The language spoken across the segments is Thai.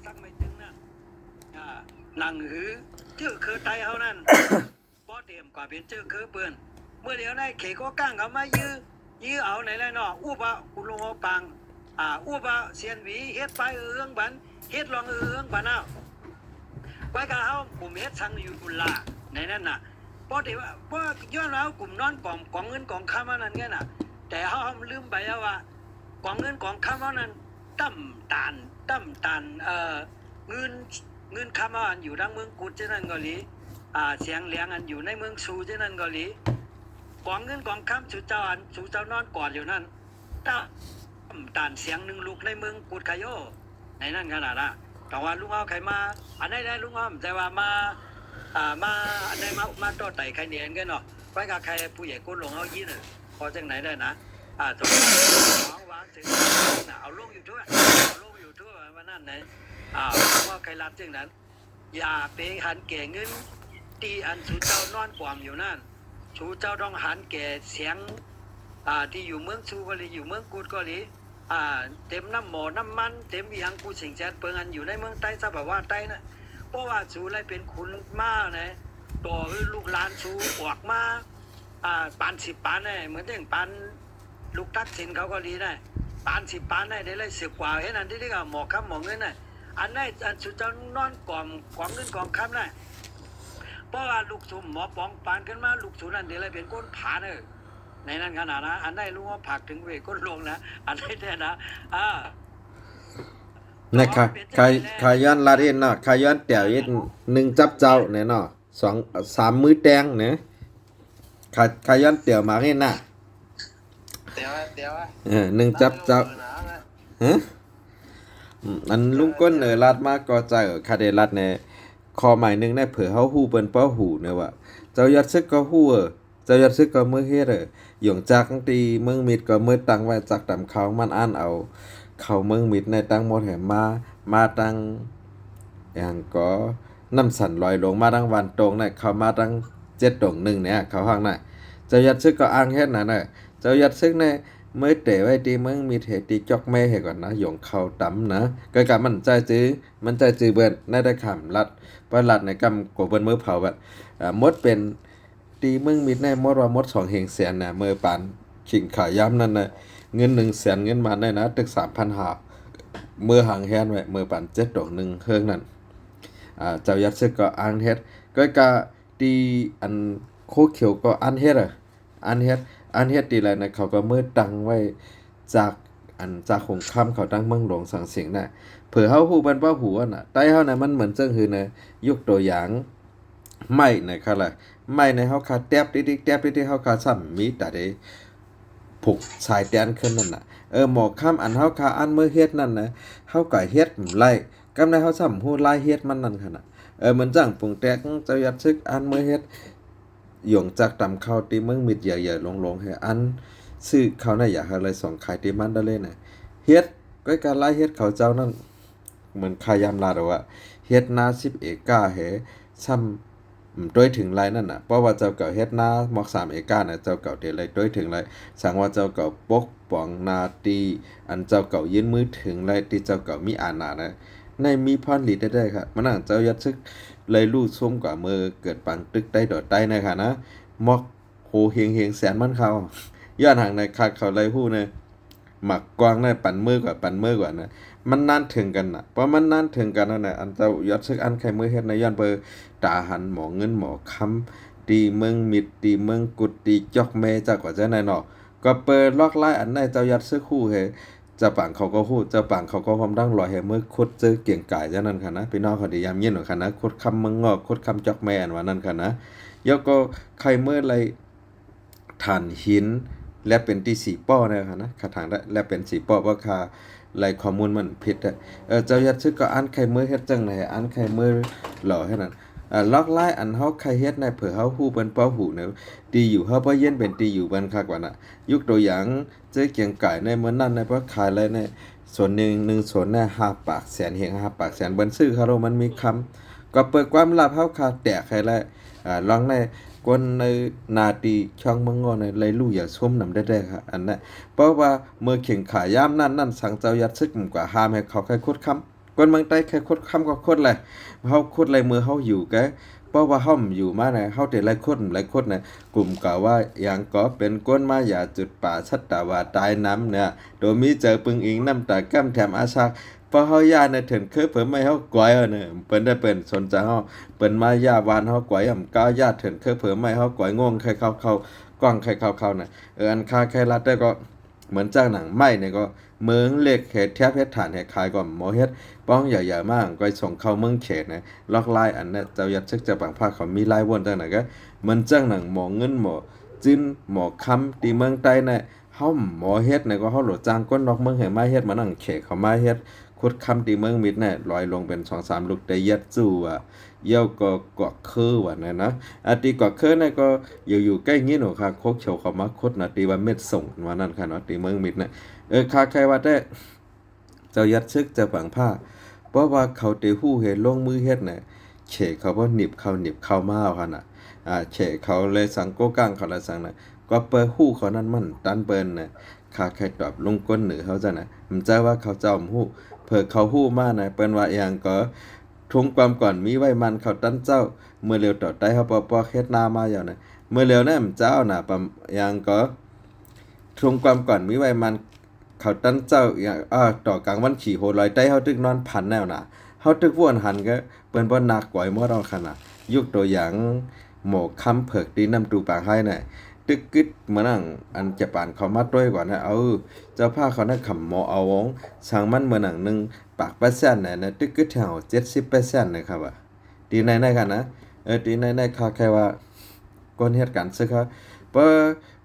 สักไม่ถึงนั่นหนังหือเจ้าคือไตเฮานั่นป้อเตรียมกว่าเป็นเจ้าคือเปิ้นเมื่อเดี๋ยวได้เขก็ก้างเขามายื้อเอาไหนแล้วเนาะอู้บะกุลงอปังอู้บะเสียนหวีเฮ็ดไปเอื้องบันเฮ็ดลองเอื้องบันเอาไว้กับเฮากลุ่มเฮ็ดสังอยู่กุลาในนั้นน่ะป้อเดี๋ยวป้อย้อนแล้วกลุ่มนอนกองเงินกองค้ามันนั่นไงน่ะแต่เฮาลืมไปแล้วว่ากองเงินกองค้ามันนั้นตั้มตานเงินคำอันอยู่ดังเมืองกุดเช่นนั้นก็หลีเสียงเหลียงอันอยู่ในเมืองซูเช่นนั้นก็หลีกองเงินกองคำสู่เจ้านอนกอดอยู่นั่นตั้มตานเสียงหนึ่งลูกในเมืองกุดขยโยในนั่นขนาดน่ะแต่ว่าลุงเอาใครมาอันได้ลุงเอาแต่ว่ามาอันได้มาต่อไต่ใครเนียนกันเนาะไปกับใครผู้ใหญ่กุดหลงเอายี่น่ะพอจังไหนได้นะตรงวางถึงเอาลงอยู่ทั่ววันนั้นไหนว่าใครรับจึงนั้นอย่าไปหันแก่เงินตีอันสูเจ้านอนกวางอยู่นั่นสูเจ้าต้องหันแก่เสียงที่อยู่เมืองซูก็เลยอยู่เมืองกูดก็เลยเต็มน้ำหมอน้ำมันเต็มอย่างกูสิงแสนเปิงอันอยู่ในเมืองใต้ซะแบบว่าใต้นะเพราะว่าสูอะไรเป็นคุณมานะต่อลูกหลานสูออกมาปาน10 ปานเนี่ยเหมือนอย่างปานลูกตักสินเขาก็ดีได้ปาน10 ปานได้เลย10 กว่าเห็นอันที่เรียกว่าหมอคำหมอเงินน่ะอันนั้นอันสุดจะนอนกองเงินกองคำน่ะเพราะว่าลูกสูหมอปองปานขึ้นมาลูกสูนั่นเดี๋ยวเลยเป็นก้นผาเนอในนั้นขนาดนะอันนั้นรู้ว่าผักถึงเวก้นลงนะอันนี้แน่นะนะขายย้อนลาเรียนเนาะขายย้อนแต๋วอีก1จับเจ้าเนี่ยเนาะ3มื้อแตงเนี่ยขายย้อนแต๋วมาเรียนน่ะเดี๋ยว1จับเจ้าฮะอันลุงก้นรัดมาก็ใจคาเดรัดเนี่ยคอหมายนึงได้เผื่อเฮาฮู้เปิ้นเป้าหูเนี่ยว่าเจ้ายัดซึกก็ฮู้เจ้ายัดซึกก็มือเฮ็ดหยงจากตีเมืองมิดก็มือตั้งไว้จากตำเขามันอ่านเอาเข้าเมืองมิดในตั้งหมดแหมาตั้งอย่างก็น้ำสั่นลอยลงมาตั้งวันตรงเนี่ยเข้ามาตั้ง7ตรง1เนี่ยเขาห้างน่ะเจ้ายัดซึกก็อ้างเฮ็ดนั่นน่ะเจ้ายัดซึกเนี่ยเมื่อเตะไว้ตีเมืองมีเหตุตีจอกแม่ให้ก่อนนะหยงเข้าตำนะก็กะมันใจจื้อเบิ่นได้คำรัดประหลัดในกำกบเบิ่นมือเผาแบบมดเป็นตีเมืองมีแน่มดว่ามด2 แสนน่ะเมื่อปานขิงขายย้ำนั่นน่ะเงิน1 แสนเงินมาได้นะตึก 3,500เมื่อหางแฮนไว้เมื่อปาน7ดอก1เฮิงนั่นเจ้ายัดซึกก็อ้างเฮ็ดก็กะตีอันโคเขียวก็อันเฮ็ดอันเฮ็ดตีไรนะเขาก็มือตังไว้จากคงค่ำเขาตั้งเมืองหลวงสังเสียงน่ะเผื่อเฮาฮู้บันว่าหูน่ะใต้เฮาน่ะมันเหมือนจังหือน่ะยกตัวอย่างไม้นะครับล่ะไม้ในเฮาคาแตบดิกๆแตบดิกๆเฮาคาซ้ำมีแต่ได้ผูกสายแตนขึ้นนั่นน่ะหมอค่ำอันเฮาคาอันมือเฮ็ดนั่นนะเฮาก็เฮ็ดไล่กำในเฮาซ้ำฮู้ลายเฮ็ดมันนั่นคั่นน่ะเหมือนจังปรุงแตกเจ้ายัดซึกอันมือเฮ็ดหยงจากตำเข้าตีเมืองมิดใหญ่ๆลงๆให้อันซื้อเขาน่ะอยากให้เลยส่งขายตีมันได้เลยน่ะเฮ็ดก็การไล่เฮ็ดเขาเจ้านั่นเหมือนขายามลาดว่าเฮ็ดนา10 เอกาเหซ้ำด้วยถึงไรนั่นน่ะเพราะว่าเจ้าเก่าเฮ็ดนาหมอก3 เอกาน่ะเจ้าเก่าเดเลยด้วยถึงไรสั่งว่าเจ้าเก่าปกป้องนาตีอันเจ้าเก่ายื่นมือถึงไรที่เจ้าเก่ามีอานานะในมีพรหลีได้ครับมันนั่งเจ้ายัดซึกเลยลู่ส้มกว่ามือเกิดปังตึกได้ดอดได้นะคะนะมอกโหเฮงแสนมันเขาย้อนห่างในขาดเขาเลยฮู้เนี่ยหมักกวางได้ปั่นมือกว่านะมันนานถึงกันน่ะเพราะมันนานถึงกันนั่นน่ะอันเจ้ายัดซึกอันใครมือเฮ็ดในย้อนเบอร์ตาหันหมอเงินหมอค้ำตีเมืองมิดตีเมืองกุดตีจอกแม่จักว่าจะไหนเนาะก็เปิดลอกไล่อันในเจ้ายัดซึกคู่เฮเจ้าปังเขาก็ฮู้เจ้าปังเขาก็พร้อมดังลอยให้มือคุดเจอเกี่ยงกายจังนั้นค่ะนะพี่น้องเขาได้ยามเย็นว่าค่ะนะคุดคำมึงงอกคุดคำจอกแม่อันว่านั่นค่ะนะยกก็ใครมือไรถ่านหินและเป็นที่4ป้อนะครับนะคาถางได้และเป็น4ป้อว่าคาไรข้อมูลมันผิดเจ้ายัดซึกก็อันใครมือเฮ็ดจังไหนอันใครมือหล่อให้นั้นล็อกไล่อันเฮาใครเฮ็ดในเผื่อเฮาฮู้เปิ้นเป้าหูเนาะตีอยู่เฮาบ่เย็นเป็นตีอยู่บันคักว่าน่ะยกตัวอย่างเจอเกียงไก่ในมื้อนั้นในบ่ขายเลยในส่วน1ส่วนน่ะ5 ปากแสนเฮง5 ปากแสนเบิ่นซื้อคาโรมันมีคำก็เปิดความลับเฮาคาแตกให้แล้วลองในคนในนาตีช่องเมืองงอในเลยลู่อย่าส้มนำได้ครับอันนั้นเพราะว่าเมื่อเข่งขายยามนั่นสั่งเจ้ายัดซึกกว่าห้ามให้เขาใครคุดคำ กวนเมืองใต้แค่คดคำก็คดเลยเฮาคดลายมือเฮาอยู่แกเพราะว่าเฮาอยู่มาน่ะเฮาได้หลายคนน่ะกลุ่มกล่าวว่าอย่างก็เป็นก้นมาอย่าจุดป่าชัดตาวาตายน้ำเนี่ยโดยมีเจอปึงอิงน้ำตาก้ำแถมอาชาเพราะเฮาย่าในถึงคือเพิ่นไม่เฮากวยเนี่ยเปิ้นได้เป็นสนใจเฮาเปิ้นมาย่าวานเฮากวยอำก้าวย่าถึงคือเพิ่นไม่เฮากวยงงใครเข้ากว้างใครเข้าน่ะอันค่าใครรัดได้ก็เหมือนจ้างหนังไม้เนี่ยก็เมืองเล็กเขตแทบเฮ็ดฐานให้ขายก็หมอเฮ็ดป้องใหญ่ๆมากก็ส่งเข้าเมืองเขตนะล็อกไลน์อันนั้นเจ้ายัดซึกจะบางภาคเขามีไลน์วนจังไหนก็มันจ้างหนังหมอเงินหมอจิ้นหมอคำตีเมืองใต้น่ะเฮาหมอเฮ็ดเนี่ยก็เฮาโหลดจ้างก้นนอกเมืองให้มาเฮ็ดมานั่งเขตเขามาเฮ็ดขุดคำตีเมืองมิดน่ะลอยลงเป็น 2-3 ลูกได้ยัดจู่อ่ะเยี่ยวก็กอกคือว่านั่นนะอาตีกอกคือน่ะก็อยู่ใกล้งี้หนูค่ะโคกเขียวเขามาคดน่ะตีว่าเม็ดส่งว่านั่นค่ะเนาะตีเมืองมิดน่ะค่าใครว่าได้เจ้ายัดซึกจะฝังผ้าเพราะว่าเขาเตหู้เฮ็ดลงมือเฮ็ดน่ะเฉเขาบ่หนิบเข้ามาเอาหั่นน่ะเฉเขาเลยสั่งโกกังเขาเลยสั่งน่ะก็เปิดฮู้เขานั่นมันตันเปิ้นน่ะค่าใครตอบลงก้นเหนือเขาจ้ะน่ะมันใจว่าเขาเจ้าฮู้เพิ่เขาฮู้มาน่ะเปิ้นว่าอย่างก็ทุงความก่อนมีไว้มันเขาตั้นเจ้าเมื่อเร็วต่อใต้เฮาปอเฮ็ดนามาอยู่น่ะเมื่อเร็วนั้นเจ้าน่ะอย่างก็ทุงความก่อนมีไว้มันเขาตั้นเจ้าอย่างต่อกลางวันขี่โหลอยใต้เฮาตึกนอนพันแนวน่ะเฮาตึกว่นหันก็เปิ้นบ่นักกวยมอดขนาดยุคตัวอย่างหมอคำเผิกตีน้ำตูปางให้น่ะตึกกึดเหมือนนั่งอันจะปานเขามาด้วยกว่านะเจ้าผ้าเขานะขำหมอเอาวงช่างมันเหมือนหนังนึงปาก%น่ะนะตึกกึดแถว70%นะครับอ่ะตีในกันนะตีในค่าแค่ว่าก้นเหตุการณ์ซึกครับเพราะ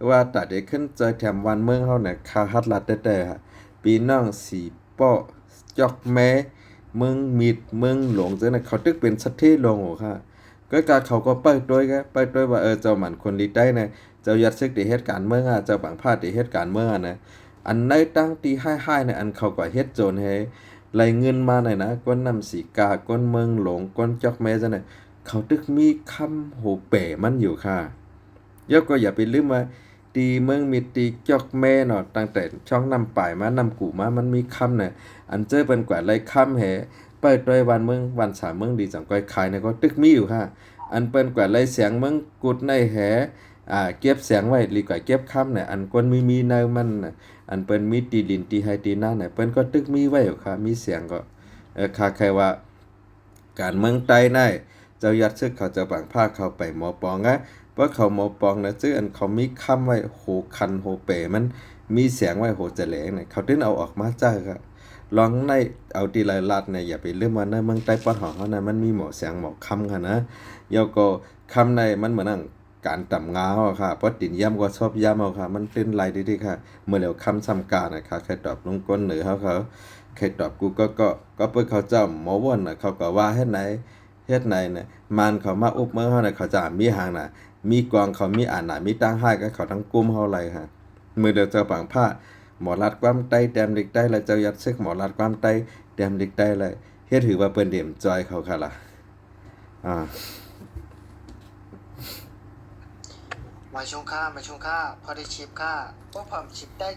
ว่าตัดได้ขึ้นใจแถมวันเมืองเฮาเนี่ยค่าฮัดลัดแต่ปีน้องสีป้อจอกแม้เมืองมิดเมืองหลวงจังนะเขาตึกเป็นสัตว์ที่หลวงโหค่ะก็การเขาก็เปิดด้วยว่าเจ้าหมันคนดีได้นะเจ้ายัดซึกที่เหตุการณ์เมืองเจ้าบางพาดที่เหตุการณ์เมืองนะอันในตั้งตีให้ๆในอันเขาก็เฮ็ดโจรให้ไหลเงินมาหน่อยนะก้นนำสีกาก้นเมืองหลงก้นจอกแม่จังนะเขาตึกมีคำโหเป๋มันอยู่ค่ะยกก็อย่าไปลืมว่าตีเมืองมีตีจอกแม่เนาะตั้งแต่ช่องนำป่ายมานำกูมามันมีคำน่ะอันเจอเป็นกว่าไรคำแหเปิดด้วยวันเมืองวันสามเมืองดีจังก้อยขายเนี่ยก็ตึกมีอยู่ค่ะอันเปิ้นกว่าไรเสียงเมืองกุดในแหเก็บเสียงไว้หรือกว่าเก็บคำเนี่ยอันกวนมีในมันน่ะอันเปิ้นมีตีดินตีไฮตีหน้าเนี่ยเปิ้นก็ตึกมีไว้อยู่ค่ะมีเสียงก็ค่ะใครว่าการเมืองใต้ได้เจ้ายัดซึกเขาจะบางภาคเข้าไปหมอปองนะเพราะเขาหมอปองนะซึ่งอันเขามีคำไว้โหคันโหเป๋มันมีเสียงไว้โหจะแหลงเนี่ยเขาถึงเอาออกมาจ้าครับลองในเอาตีลายลัดเนี่ยอย่าไปลืมว่าในเมืองใต้ปะหอเขานะมันมีหมอเสียงหมอคำค่ะนะยาวก็คำในมันเหมือนนั่งการต่ำงาเอาค่ะเพราะติ่นย่ำก็ชอบย่ำเอาค่ะมันเป็นลายดีๆค่ะเมื่อแล้วคำซ้ำกานะคะใครตอบลงก้นเหนือเขาใครตอบกูก็เปิ้นเขาเจ้าหมอว่นน่ะเขาก็ว่าเฮ็ดไหนเนี่ยมันเขามาอุบเมืองเฮาน่ะเขาจะมีหางน่ะมีกองเขามีอ่านน่ะมีตั้งให้ก็เขาทั้งกลุ่มเฮาเลยค่ะมือเดียวเจ้าปังผ้าหมอรัดความใต้แต้มเด็กได้แล้วเจ้ายัดซึกหมอรัดความใต้แต้มเด็กได้เลยเฮ็ดถือว่าเปิ้นเดี่ยมจอยเขาค่ะล่ะมาชงค่าพอได้ชิปค่าพวกผมชิปได้